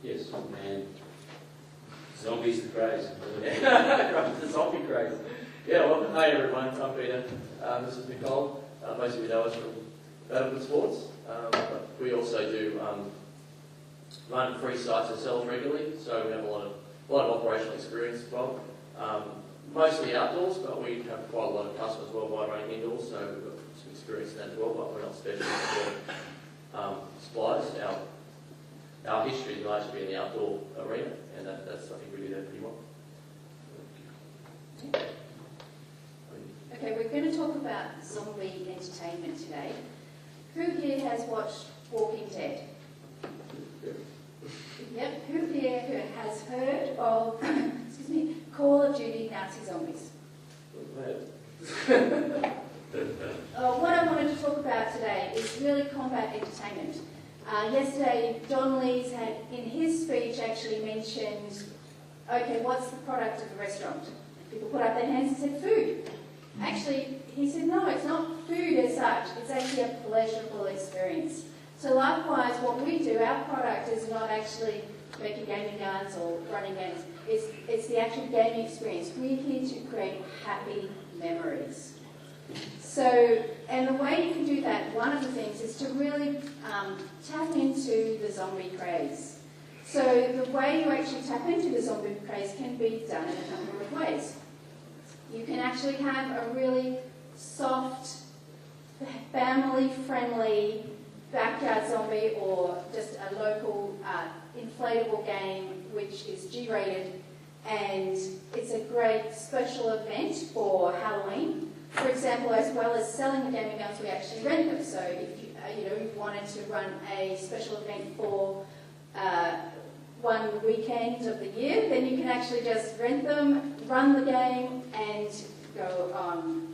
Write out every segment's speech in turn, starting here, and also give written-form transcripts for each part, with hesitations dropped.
Yes, man. Zombies the craze. The zombie craze. Yeah, well, hi everyone, I'm Peter. This is Nicole. Most of you know us from Battlefield Sports. But we also do run free sites ourselves regularly, so we have a lot of operational experience as well. Mostly outdoors, but we have quite a lot of customers worldwide running indoors, so we've got some experience in that as well, but we're not specialists in suppliers. Our history is largely in the outdoor arena, and that's I think we do that pretty well. Okay, we're going to talk about zombie entertainment today. Who here has watched Walking Dead? Yep. Who here has heard of excuse me, Call of Duty Nazi Zombies? What I wanted to talk about today is really combat entertainment. Yesterday, Don Lees had, in his speech, actually mentioned, okay, what's the product of the restaurant? People put up their hands and said, food. Actually, he said, no, it's not food as such. It's actually a pleasurable experience. So likewise, what we do, our product is not actually making gaming guns or running games. It's the actual gaming experience. We're here to create happy memories. So, and the way you can do that, one of the things is to really tap into the zombie craze. So the way you actually tap into the zombie craze can be done in a number of ways. You can actually have a really soft, family-friendly backyard zombie or just a local inflatable game which is G-rated, and it's a great special event for Halloween. For example, as well as selling the gaming guns, we actually rent them. So if you wanted to run a special event for one weekend of the year, then you can actually just rent them, run the game, and go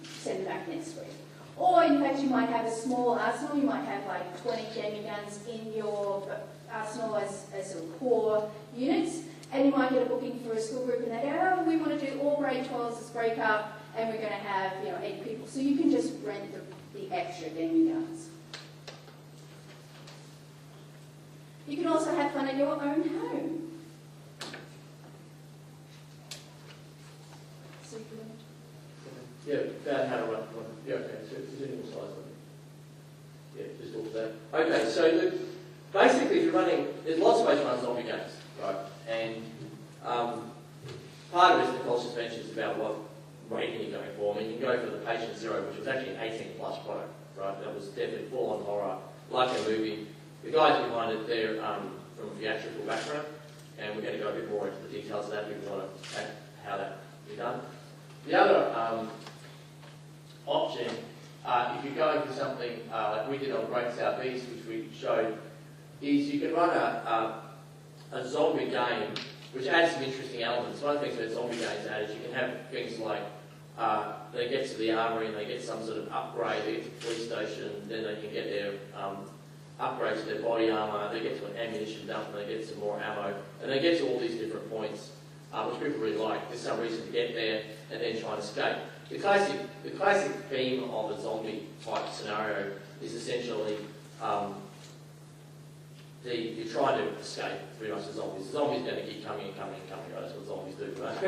send them back next week. Or in fact, you might have a small arsenal. You might have like 20 gaming guns in your arsenal as sort of core units, and you might get a booking for a school group, and they go, oh, we want to do all grade 12s as break up. And we're going to have 8 people. So you can just rent the extra gaming guns. You can also have fun at your own home. So yeah, about how to run. Yeah, okay, so it's in your slides. Yeah, just talk to that. Okay, so basically if you're running, there's lots of ways to run zombie games, right? And part of it is the culture suspension is about what rating you're going for. I mean, you can go for the Patient Zero, which was actually an 18+ product, right? That was definitely full-on horror, like a movie. The guys behind it, they're from a theatrical background, and we're going to go a bit more into the details of that if you want to how that be done. The other option, if you're going for something like we did on Great South East, which we showed, is you can run a zombie game, which adds some interesting elements. One of the things that zombie games add is you can have things like they get to the armory and they get some sort of upgrade, they get to the police station, then they can get their upgrades to their body armour, they get to an ammunition dump and they get some more ammo, and they get to all these different points, which people really like. There's some reason to get there and then try and escape. The classic theme of a zombie type scenario is essentially you're trying to escape pretty much the zombies. The zombies are going to keep coming and coming and coming, right? That's what zombies do, right?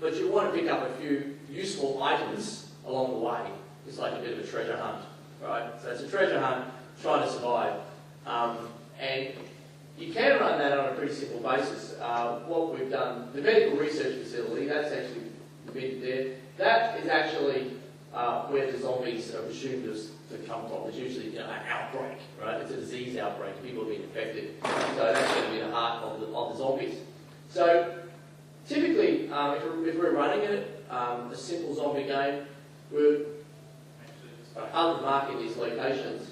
But you want to pick up a few useful items along the way. It's like a bit of a treasure hunt, right? So it's a treasure hunt, trying to survive. And you can run that on a pretty simple basis. What we've done, the medical research facility, that's actually been there. That is actually where the zombies are presumed to come from. It's usually an outbreak, right? It's a disease outbreak. People have been infected. So that's going to be the heart of the zombies. So typically, if we're running it, a simple zombie game, we're marking these locations.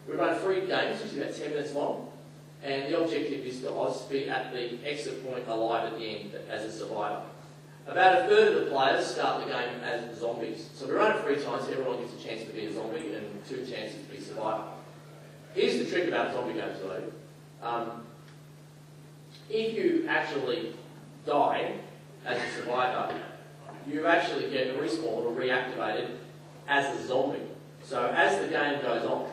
We run 3 games, which is about 10 minutes long, and the objective is to be at the exit point alive at the end as a survivor. About a third of the players start the game as zombies. So we run it 3 times, so everyone gets a chance to be a zombie and 2 chances to be a survivor. Here's the trick about zombie games though. If you actually die as a survivor, you actually get respawned or reactivated as a zombie. So as the game goes on,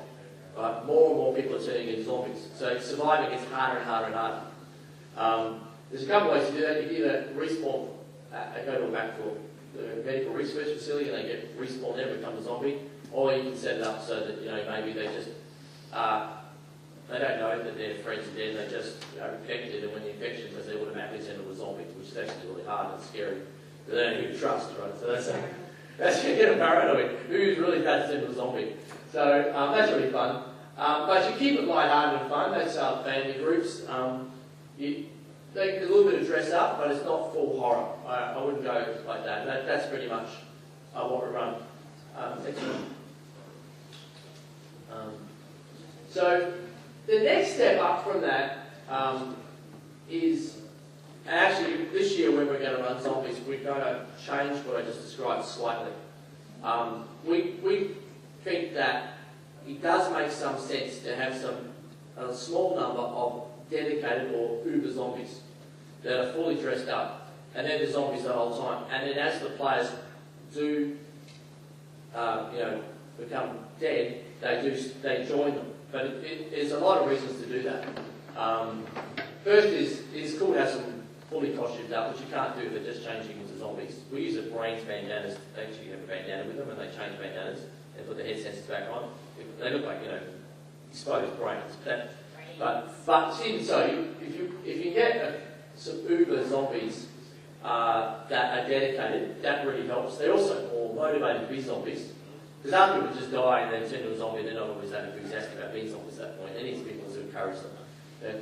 Right? More and more people are turning into zombies. So surviving gets harder and harder and harder. There's a couple of ways to do that. You can either respawn, go to a back for the medical research facility and they get respawned there, become a zombie, or you can set it up so that maybe they just they don't know that their friends are dead, they just are infected, and when the infection goes, they automatically turn into a zombie, which is actually really hard and scary. They don't know who to trust, right? So that's you get a paranoid. Who's really bad to turn into a zombie? So that's really fun. But you keep it lighthearted and fun. That's family groups. They get a little bit of dress up, but it's not full horror. I wouldn't go like that. That's pretty much what we run. Next one. So the next step up from that is, and actually this year when we're going to run zombies, we're going to change what I just described slightly. We think that it does make some sense to have a small number of dedicated or uber zombies that are fully dressed up, and then the zombies the whole time. And then as the players do, become dead, they join them. But there's a lot of reasons to do that. First is it's cool to have some fully costumed up, which you can't do if they're just changing into zombies. We use a brains bandanas. They actually have a bandana with them, and they change bandanas and put the head sensors back on. They look like exposed brains. But even so, if you get some uber zombies that are dedicated, that really helps. They're also more motivated to be zombies. Because other people just die and then turn into a zombie, they're not always that enthusiastic about being zombies at that point. They need people to encourage them.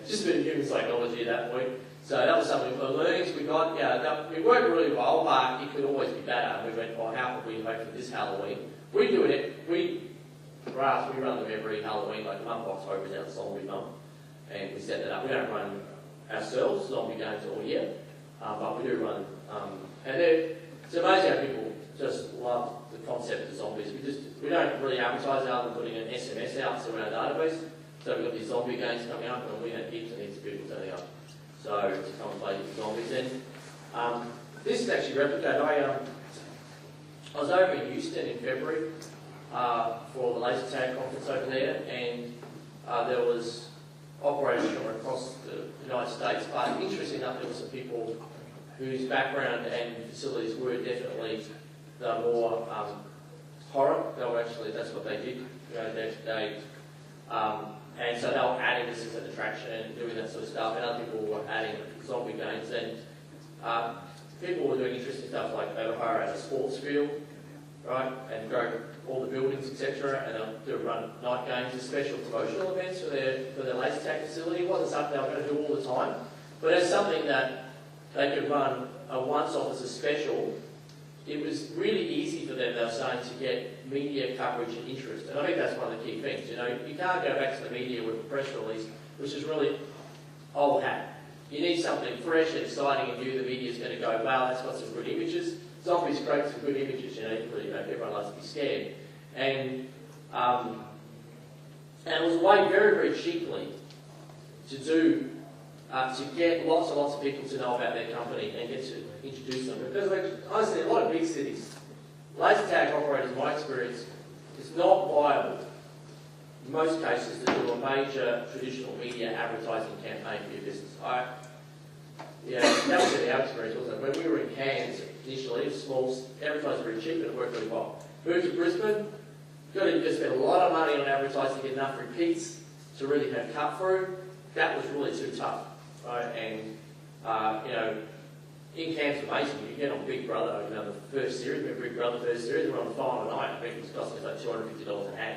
Just a bit of human psychology at that point. So that was something for learnings we got. We worked really well, but it could always be better. And we went, how could we hope for this Halloween? We do it. For us, we run them every Halloween, like Mum Box opens out Zombie Mum, and we set that up. We don't run ourselves zombie games all year, but we do run. And it's amazing how people just love the concept of zombies. We don't really advertise other than putting an SMS out to our database. So we've got these zombie games coming up, and we have heaps and heaps of people turning up. So to come and play with zombies. And this is actually replicated. I was over in Houston in February for the laser tag conference over there, and there was operators from across the United States. But interesting enough, there were some people whose background and facilities were definitely the more horror. They were actually, that's what they did. And so they were adding this as an attraction and doing that sort of stuff, and other people were adding zombie games, and people were doing interesting stuff like they would hire out a sports field, right, and grow all the buildings, etc., and they'll run night games and special promotional events for their laser tag facility. It wasn't something they were going to do all the time, but as something that they could run once off as a special. It was really easy for them, they were saying, to get media coverage and interest. And I think that's one of the key things. You can't go back to the media with a press release, which is really old hat. You need something fresh and exciting, and the media's going to go, wow, that's got some good images. Zombies create some good images, everyone likes to be scared. And it was a way very, very cheaply to get lots and lots of people to know about their company and get to introduce them. Because honestly, in a lot of big cities, laser tag operators, in my experience, it's not viable in most cases to do a major traditional media advertising campaign for your business. That was our experience, wasn't it? When we were in Cairns initially, it was small, advertising very cheap, and it worked really well. Moved to Brisbane, got to just spend a lot of money on advertising to get enough repeats to really have cut through. That was really too tough. Right? And, in Cairns, amazing. You get on Big Brother, the first series, Big Brother first series, we're on the final night. I think it was costing us like $250 an ad.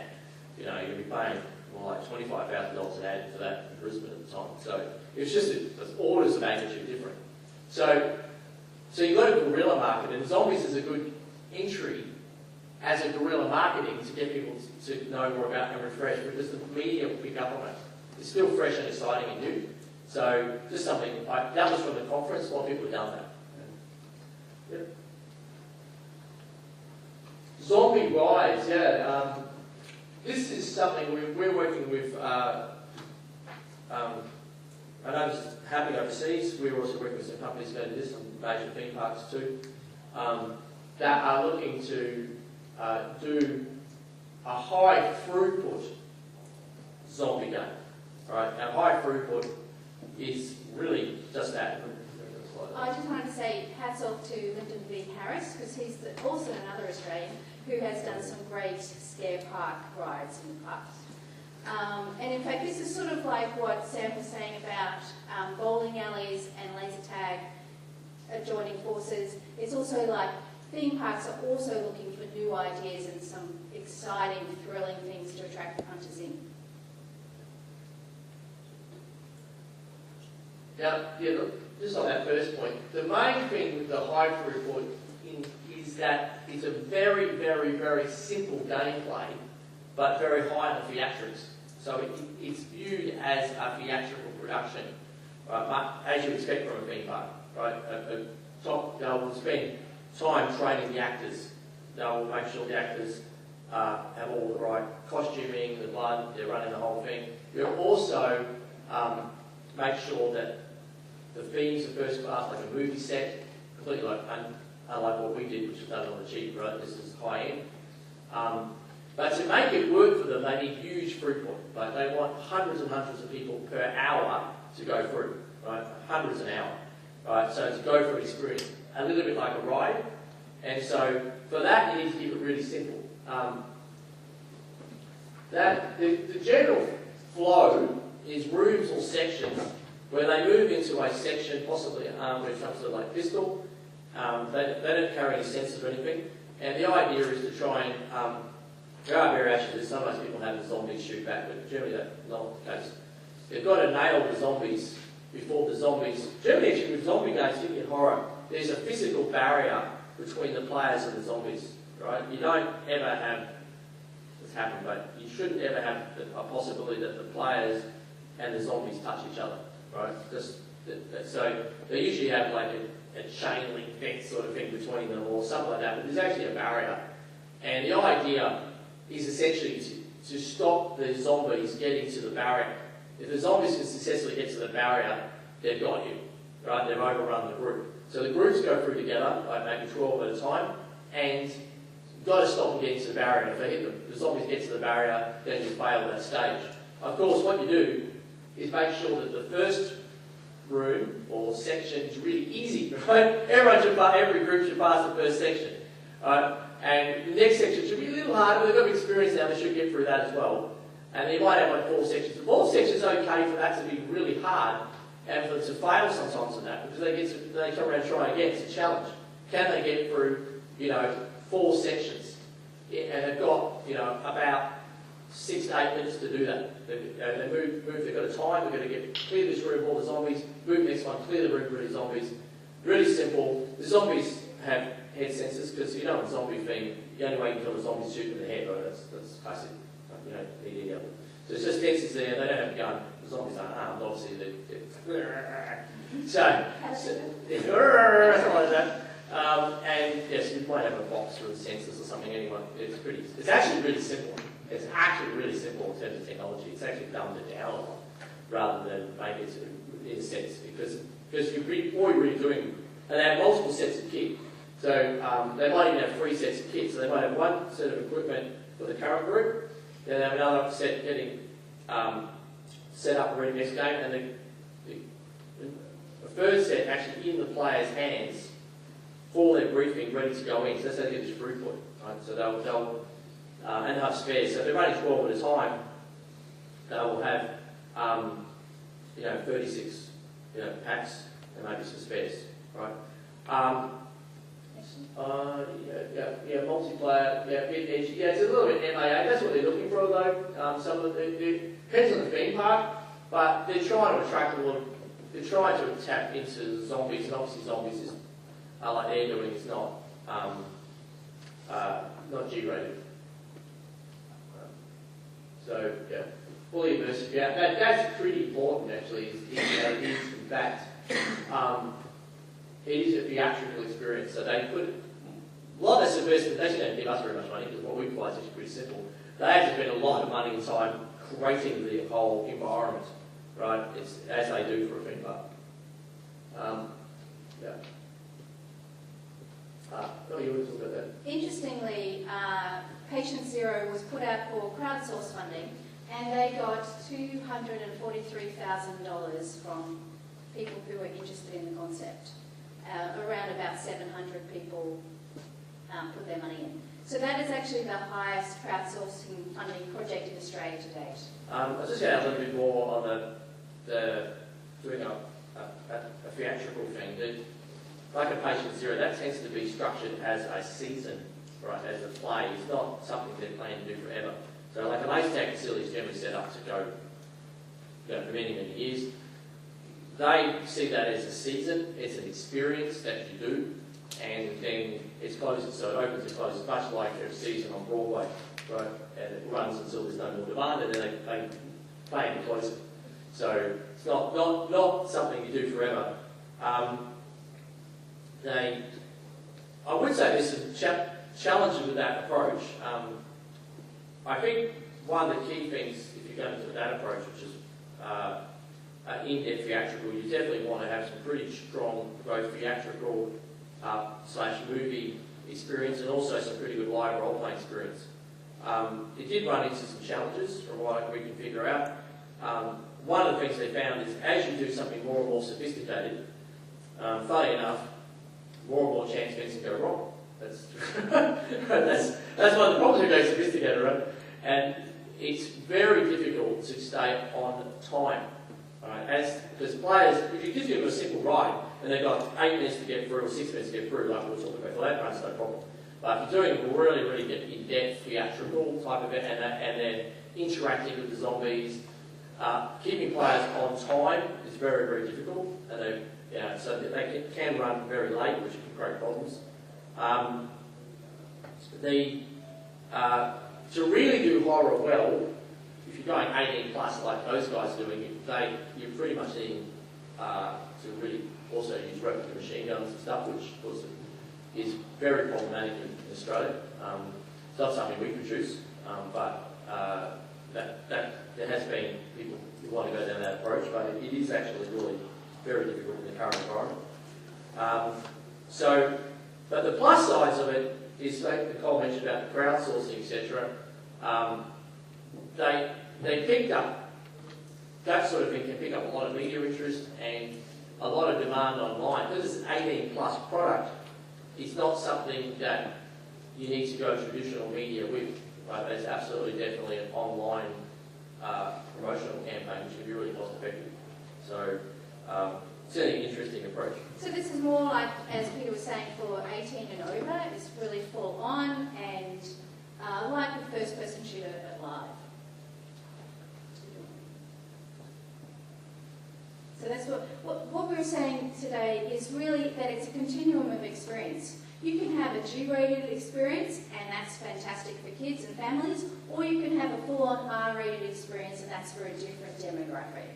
You're going to be paying more like $25,000 an ad for that in Brisbane at the time. So it's just orders of magnitude different. So you've got a guerrilla market, and zombies is a good entry as a guerrilla marketing to get people to know more about and refresh, because the media will pick up on it. It's still fresh and exciting and new. So just something, that was from the conference, a lot of people have done that. Yep. Zombie Rise, this is something we're working with, I know this is happening overseas, we're also working with some companies that do this, some major theme parks too, that are looking to do a high throughput zombie game. Right? And high throughput is really just that. I just wanted to say hats off to Lyndon V. Harris, because he's also another Australian who has done some great scare park rides in the past. And in fact, this is sort of like what Sam was saying about bowling alleys and laser tag joining forces. It's also like theme parks are also looking for new ideas and some exciting, thrilling things to attract the punters in. Now, look, just on that first point, the main thing with the high throughput is that it's a very, very, very simple gameplay, but very high on theatrics. So it's viewed as a theatrical production, right, as you expect from a theme park. Right? They will spend time training the actors. They will make sure the actors have all the right costuming, the blood, they're running the whole thing. They'll also make sure that the themes are first class, like a movie set, completely unlike what we did, which was done on the cheap, right? This is high end. But to make it work for them, they need huge throughput. Like they want hundreds and hundreds of people per hour to go through, right? Hundreds an hour, right? So to go through an experience, a little bit like a ride. And so for that, you need to keep it really simple. The general flow is rooms or sections where they move into a section, possibly when it comes to like pistol. They don't carry any sensors or anything. And the idea is to try and, there are variations. Some of those people have the zombies shoot back, but generally that's not the case. They've got to nail the zombies before the zombies. Generally, actually, with zombie games, particularly in horror, there's a physical barrier between the players and the zombies, right? You don't ever have, it's happened, but you shouldn't ever have a possibility that the players and the zombies touch each other, right? So they usually have like a chain link fence sort of thing between them or something like that, but there's actually a barrier. And the idea is essentially to stop the zombies getting to the barrier. If the zombies can successfully get to the barrier, they've got you, right? They've overrun the group. So the groups go through together, like maybe 12 at a time, and you've got to stop them getting to the barrier. If they hit them, the zombies get to the barrier, then you fail that stage. Of course, what you do is make sure that the first room or section is really easy, right? Every group should pass the first section. And the next section should be a little harder, but they've got experience now, they should get through that as well. And you might have like 4 sections. The 4th section's okay for that to be really hard and for them to fail sometimes on that, because they come around and try again. It's a challenge. Can they get through, 4 sections? And they've got, about 6 to 8 minutes to do that. They move, they've got a time, they've got to clear this room, all the zombies, move the next one, clear the room for the zombies. Really simple. The zombies have head sensors, because in a zombie thing, the only way you can kill a zombie is shoot in the head, right? That's classic, EDL. So it's just sensors there, they don't have a gun. The zombies aren't armed, obviously. Something like that. And yes, you might have a box with sensors or something anyway. It's actually really simple. It's actually really simple in terms of technology. It's actually dumbed it down a lot rather than make it in a sense, because all you're really doing, and they have multiple sets of kit. So they might even have 3 sets of kit. So they might have one set of equipment for the current group, then they have another set getting set up ready next game, and the third set actually in the player's hands for their briefing, ready to go in. So that's how they get this throughput. Right? So they'll and have spares. So if they're running 12 at a time, they will have 36 packs and maybe some spares. Right? Multiplayer, it's a little bit MAA, that's what they're looking for though. Some of it depends on the theme park, but they're trying to attract a lot they're trying to tap into zombies, and obviously zombies is, like they're doing, is not G-rated. So, fully immersive, that's pretty important actually, is in fact, it is a theatrical experience, so they put a lot of subversive, they don't give us very much money because what we provide is actually pretty simple. They have to spend a lot of money and time creating the whole environment, right? It's as they do for a theme park. You want to talk about that? Interestingly, Patient Zero was put out for crowdsource funding and they got $243,000 from people who were interested in the concept. Around about 700 people put their money in. So that is actually the highest crowdsourcing funding project in Australia to date. I was just going to add a little bit more on the doing a theatrical thing. Like a Patient Zero, that tends to be structured as a season, right, as a play. It's not something they're planning to do forever. So like a laser tag facility is generally set up to go for many, many years. They see that as a season, it's an experience that you do, and then it's closes, so it opens and closes, much like a season on Broadway, right? And it runs until there's no more demand, and then they play and close it. So it's not something you do forever. I would say there's some challenges with that approach. I think one of the key things, if you're going to do that approach, which is in-depth theatrical, you definitely want to have some pretty strong both theatrical / movie experience and also some pretty good live role-playing experience. It did run into some challenges from what we can figure out. One of the things they found is as you do something more and more sophisticated, funny enough, more and more chance things can go wrong. That's one of the problems with being sophisticated, right? And it's very difficult to stay on time. Right? Because players, if you give them a simple ride and they've got 8 minutes to get through or 6 minutes to get through, like we're talking about, well, that runs no problem. But if you're doing a really, really in-depth theatrical type of event and then interacting with the zombies, keeping players on time is very, very difficult. And so they can run very late, which can create problems. To really do horror well, if you're going 18 plus like those guys are doing, you pretty much need to really also use replica machine guns and stuff, which of course is very problematic in Australia. It's not something we produce, but there has been people who want to go down that approach, but it is actually really very difficult in the current environment. But the plus sides of it is, like Nicole mentioned about the crowdsourcing, etc. They picked up, that sort of thing can pick up a lot of media interest and a lot of demand online. Because it's an 18 plus product, it's not something that you need to go traditional media with. Right? There's absolutely definitely an online promotional campaign which can be really cost effective. So it's an interesting approach. So this is more like, as Peter was saying, for 18 and over. It's really full on and like a first-person shooter but live. So that's what we're saying today is really that it's a continuum of experience. You can have a G-rated experience, and that's fantastic for kids and families, or you can have a full-on R-rated experience, and that's for a different demographic.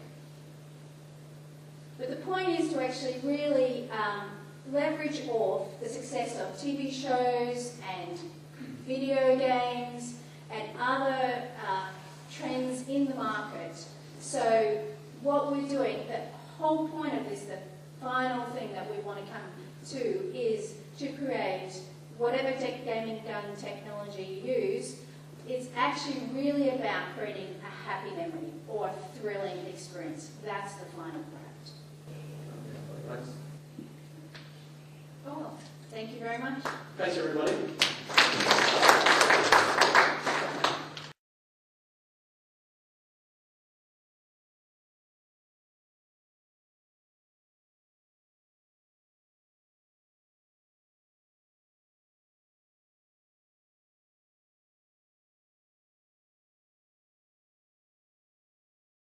But the point is to actually really leverage off the success of TV shows and video games and other trends in the market. So what we're doing, the whole point of this, the final thing that we want to come to is to create whatever gaming gun technology you use. It's actually really about creating a happy memory or a thrilling experience. That's the final product. Oh, thank you very much. Thanks, everybody.